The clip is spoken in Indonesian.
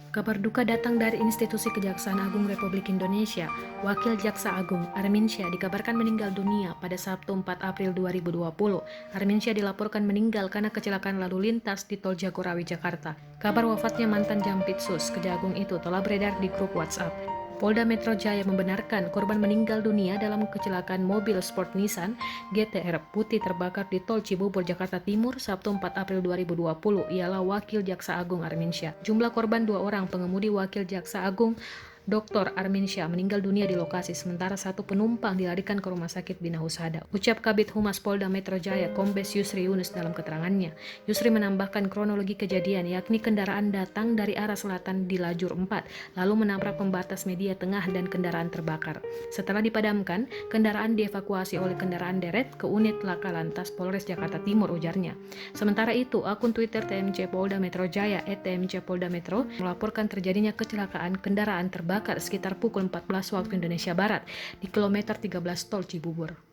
Kabar duka datang dari Institusi Kejaksaan Agung Republik Indonesia. Wakil Jaksa Agung Arminsyah dikabarkan meninggal dunia pada Sabtu 4 April 2020. Arminsyah dilaporkan meninggal karena kecelakaan lalu lintas di Tol Jagorawi, Jakarta. Kabar wafatnya mantan Jampitsus Kejagung itu telah beredar di grup WhatsApp. Polda Metro Jaya membenarkan korban meninggal dunia dalam kecelakaan mobil sport Nissan GT-R putih terbakar di Tol Cibubur, Jakarta Timur, Sabtu 4 April 2020, ialah Wakil Jaksa Agung Arminsyah. Jumlah korban 2 orang, pengemudi Wakil Jaksa Agung Dr. Arminsyah meninggal dunia di lokasi, sementara satu penumpang dilarikan ke Rumah Sakit Bina Husada. Ucap Kabid Humas Polda Metro Jaya, Kombes Yusri Yunus dalam keterangannya. Yusri menambahkan kronologi kejadian, yakni kendaraan datang dari arah selatan di lajur 4, lalu menabrak pembatas media tengah dan kendaraan terbakar. Setelah dipadamkan, kendaraan dievakuasi oleh kendaraan deret ke unit Laka Lantas Polres Jakarta Timur, ujarnya. Sementara itu, akun Twitter TMC Polda Metro Jaya @tmc Polda Metro melaporkan terjadinya kecelakaan kendaraan terbakar sekitar pukul 14 waktu Indonesia Barat di kilometer 13 Tol Cibubur.